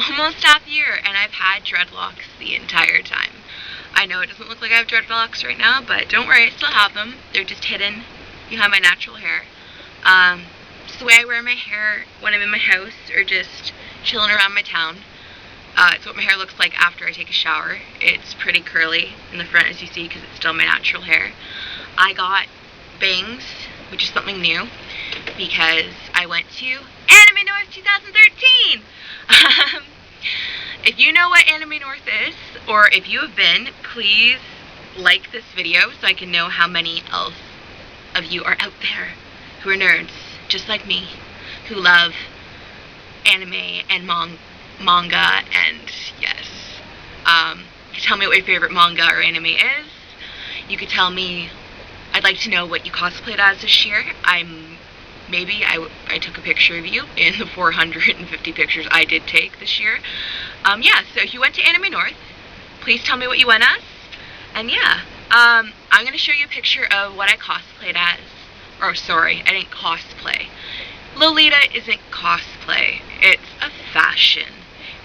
almost half a year, and I've had dreadlocks the entire time. I know it doesn't look like I have dreadlocks right now, but don't worry, I still have them. They're just hidden behind my natural hair. It's the way I wear my hair when I'm in my house or just chilling around my town. It's what my hair looks like after I take a shower. It's pretty curly in the front, as you see, because it's still my natural hair. I got bangs, which is something new, because I went to Anime North 2013. If you know what Anime North is, or if you have been, please like this video so I can know how many else of you are out there who are nerds, just like me, who love anime and manga, and yes. You can tell me what your favorite manga or anime is. You could tell me, I'd like to know what you cosplayed as this year. Maybe I took a picture of you in the 450 pictures I did take this year. Yeah, so if you went to Anime North, please tell me what you went as. And yeah, I'm going to show you a picture of what I cosplayed as. Oh, sorry, I didn't cosplay. Lolita isn't cosplay, it's a fashion.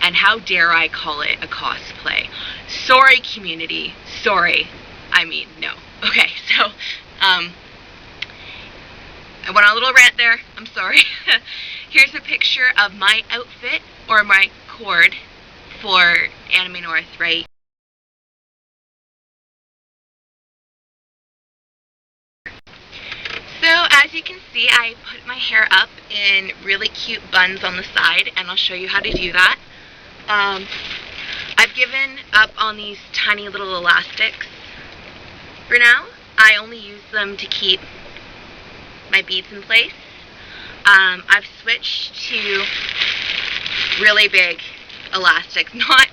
And how dare I call it a cosplay? Sorry, community. Sorry. I mean, no. Okay, so, I went on a little rant there. I'm sorry. Here's a picture of my outfit, or my cord, for Anime North, right? So, as you can see, I put my hair up in really cute buns on the side, and I'll show you how to do that. I've given up on these tiny little elastics for now. I only use them to keep my beads in place. I've switched to really big elastics. Not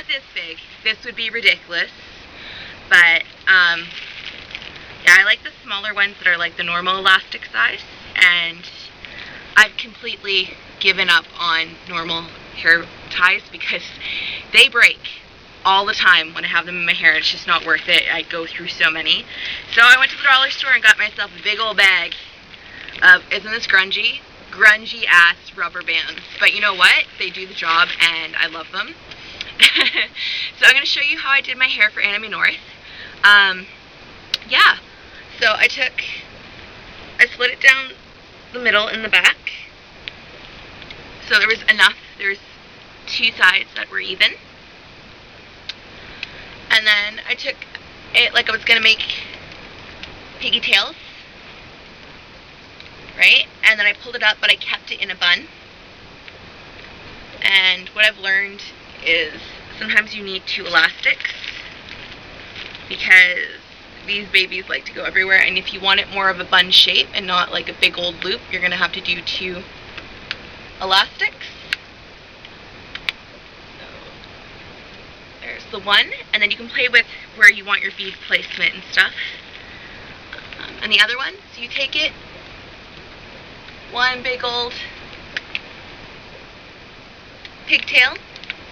this big. This would be ridiculous. But, yeah, I like the smaller ones that are like the normal elastic size. And I've completely given up on normal hair ties because they break all the time when I have them in my hair. It's just not worth it. I go through so many. So I went to the dollar store and got myself a big old bag of, isn't this grungy? Grungy ass rubber bands. But you know what? They do the job and I love them. So I'm going to show you how I did my hair for Anime North. Yeah. So I split it down the middle in the back. So there was enough. There's two sides that were even. And then I took it like I was going to make piggy tails. Right? And then I pulled it up, but I kept it in a bun. And what I've learned is sometimes you need two elastics because these babies like to go everywhere. And if you want it more of a bun shape and not like a big old loop, you're going to have to do two elastics. So there's the one, and then you can play with where you want your bead placement and stuff. And the other one, so you take it, one big old pigtail,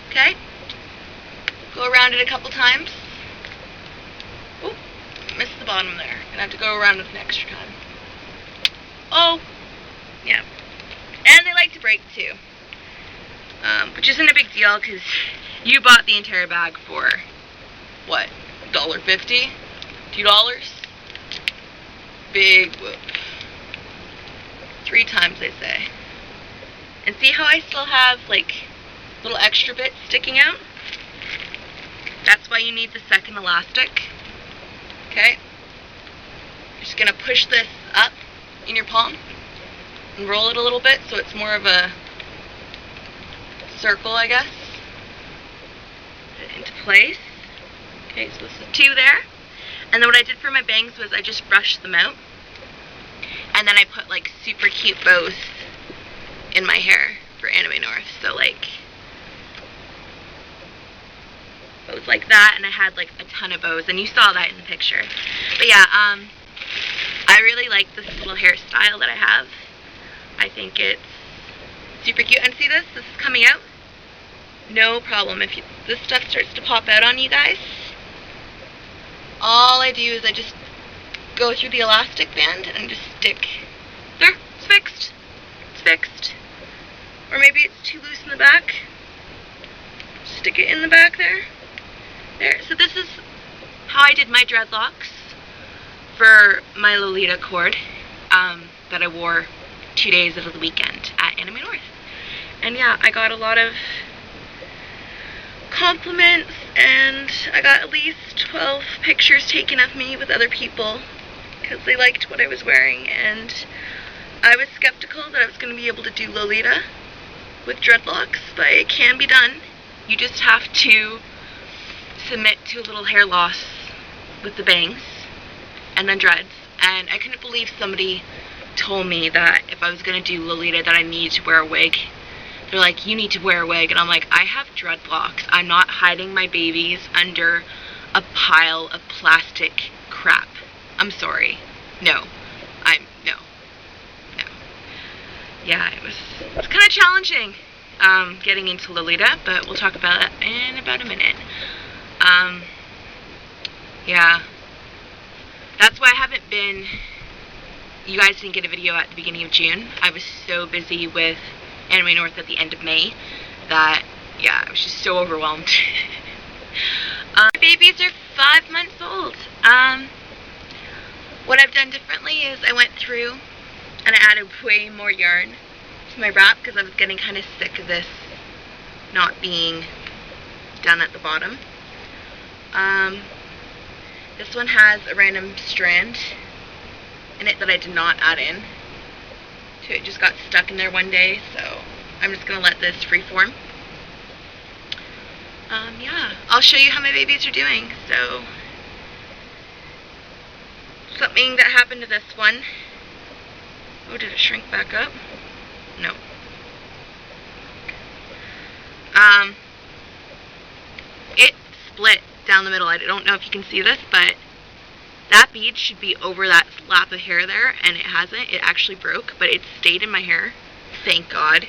okay? Go around it a couple times. Oop, missed the bottom there. Gonna have to go around it an extra time. Oh, yeah. And they like to break too. Which isn't a big deal because you bought the entire bag for, what, $1.50? $2? Big whoop. 3 times, they say. And see how I still have, like, little extra bits sticking out? That's why you need the second elastic. Okay? You're just gonna push this up in your palm and roll it a little bit so it's more of a circle, I guess. Put it into place. Okay, so this is 2 there. And then what I did for my bangs was I just brushed them out. And then I put like super cute bows in my hair for Anime North. So like bows like that, and I had like a ton of bows, and you saw that in the picture. But yeah, I really like this little hairstyle that I have. I think it's super cute. And see this? This is coming out. No problem. If this stuff starts to pop out on you guys, all I do is I just go through the elastic band and just stick. There, it's fixed. It's fixed. Or maybe it's too loose in the back. stick it in the back there. There. So this is how I did my dreadlocks for my Lolita cord that I wore 2 days of the weekend at Anime North. And yeah, I got a lot of compliments, and I got at least 12 pictures taken of me with other people because they liked what I was wearing, and I was skeptical that I was going to be able to do Lolita with dreadlocks, but it can be done. You just have to submit to a little hair loss with the bangs and then dreads. And I couldn't believe somebody told me that if I was going to do Lolita that I needed to wear a wig. They're like, you need to wear a wig. And I'm like, I have dreadlocks. I'm not hiding my babies under a pile of plastic crap. I'm sorry. No. No. Yeah, it was kind of challenging getting into Lolita, but we'll talk about that in about a minute. Yeah. That's why I haven't been... You guys didn't get a video at the beginning of June. I was so busy with Anime North at the end of May that, yeah, I was just so overwhelmed. My babies are 5 months old. What I've done differently is I went through and I added way more yarn to my wrap because I was getting kind of sick of this not being done at the bottom. This one has a random strand in it that I did not add in. So it just got stuck in there one day, so I'm just going to let this freeform. Yeah, I'll show you how my babies are doing. So, something that happened to this one. Oh, did it shrink back up? No. It split down the middle. I don't know if you can see this, but that bead should be over that lap of hair there, and it hasn't. It actually broke, but it stayed in my hair. Thank God.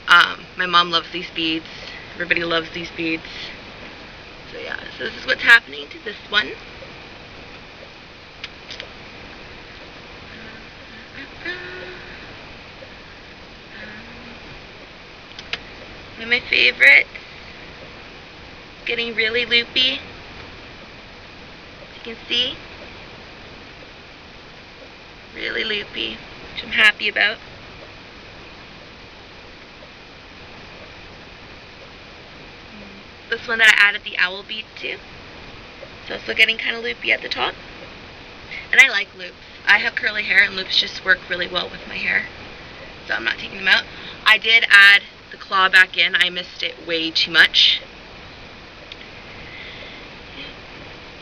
My mom loves these beads. Everybody loves these beads. So yeah, so this is what's happening to this one. One of my favorites. It's getting really loopy. As you can see. Really loopy, which I'm happy about. This one that I added the owl bead to. It's also getting kind of loopy at the top. And I like loops. I have curly hair and loops just work really well with my hair. So I'm not taking them out. I did add the claw back in. I missed it way too much.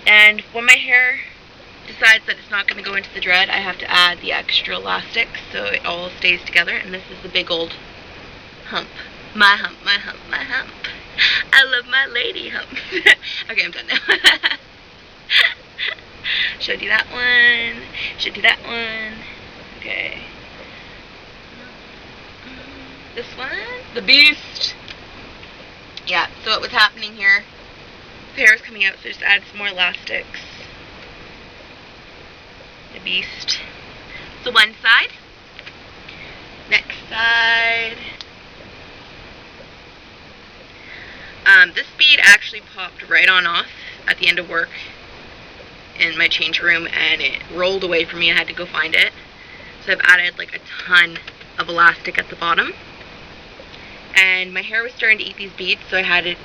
And when my hair decides that it's not going to go into the dread, I have to add the extra elastic so it all stays together. And this is the big old hump. My hump, my hump, my hump. I love my lady hump. Okay, I'm done now. Showed you that one. Showed you that one. Okay. This one. The beast. Yeah, so what was happening here, the hair is coming out, so just add some more elastics. The beast. So one side. Next side. This bead actually popped right on off at the end of work in my change room, and it rolled away from me. I had to go find it. So I've added like a ton of elastic at the bottom. And my hair was starting to eat these beads, so I had to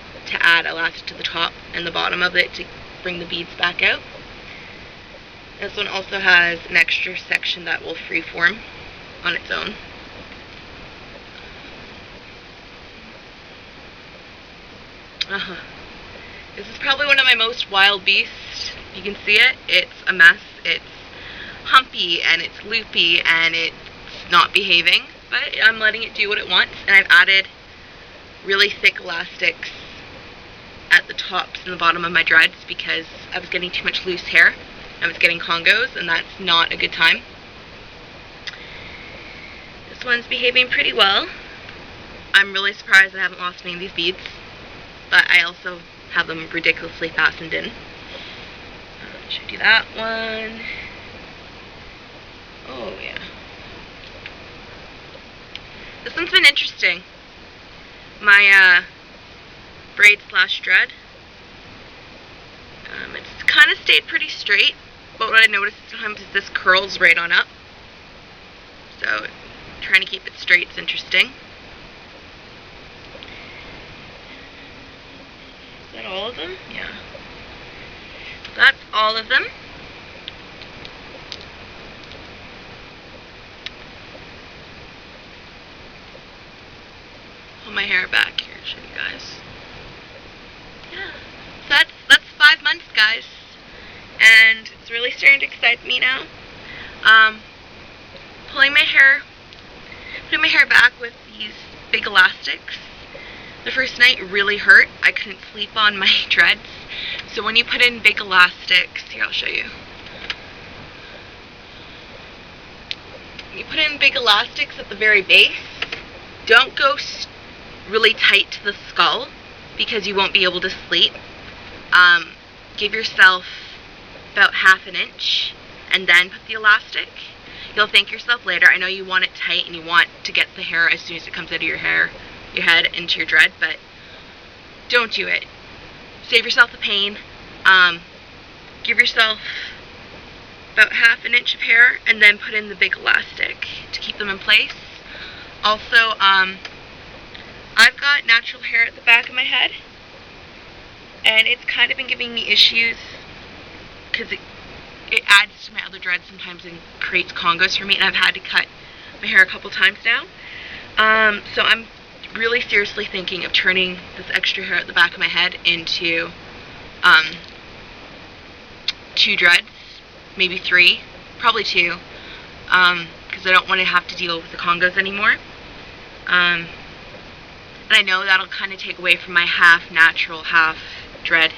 add elastic to the top and the bottom of it to bring the beads back out. This one also has an extra section that will freeform on its own. This is probably one of my most wild beasts. You can see it. It's a mess. It's humpy and it's loopy and it's not behaving, but I'm letting it do what it wants. And I've added really thick elastics at the tops and the bottom of my dreads because I was getting too much loose hair. I was getting congos, and that's not a good time. This one's behaving pretty well. I'm really surprised I haven't lost any of these beads, but I also have them ridiculously fastened in. Should do that one. Oh yeah. This one's been interesting. My braid slash dread. It's kind of stayed pretty straight, but what I noticed sometimes is this curls right on up. So trying to keep it straight is interesting. Is that all of them? Yeah. That's all of them. Pull my hair back here, show you guys. Yeah. So that's 5 months, guys. And it's really starting to excite me now. Putting my hair back with these big elastics. The first night really hurt. I couldn't sleep on my dreads. So when you put in big elastics, here I'll show you. When you put in big elastics at the very base, don't go really tight to the skull because you won't be able to sleep. Give yourself about 1/2 inch and then put the elastic. You'll thank yourself later. I know you want it tight and you want to get the hair as soon as it comes out of your head into your dread, but don't do it. Save yourself the pain. Give yourself about 1/2 inch of hair and then put in the big elastic to keep them in place. Also, I've got natural hair at the back of my head, and it's kind of been giving me issues because it adds to my other dreads sometimes and creates congos for me, and I've had to cut my hair a couple times now. So I'm really seriously thinking of turning this extra hair at the back of my head into 2 dreads, maybe 3, probably 2, because I don't want to have to deal with the congos anymore. And I know that'll kind of take away from my half natural, half dread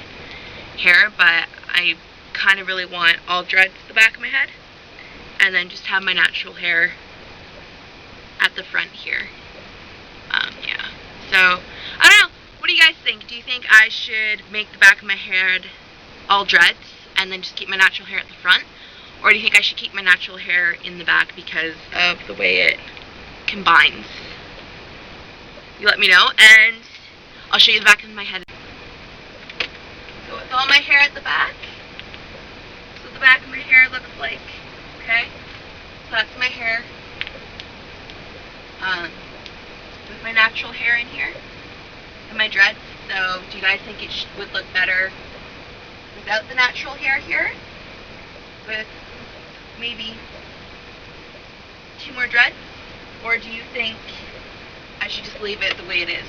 hair, but I kind of really want all dreads at the back of my head, and then just have my natural hair at the front here. Yeah. So, I don't know. What do you guys think? Do you think I should make the back of my head all dreads and then just keep my natural hair at the front? Or do you think I should keep my natural hair in the back because of the way it combines? You let me know, and I'll show you the back of my head. So with all my hair at the back, that's what the back of my hair looks like. Okay? So that's my hair. With my natural hair in here and my dreads. So do you guys think it would look better without the natural hair here? With maybe 2 more dreads? Or do you think I should just leave it the way it is?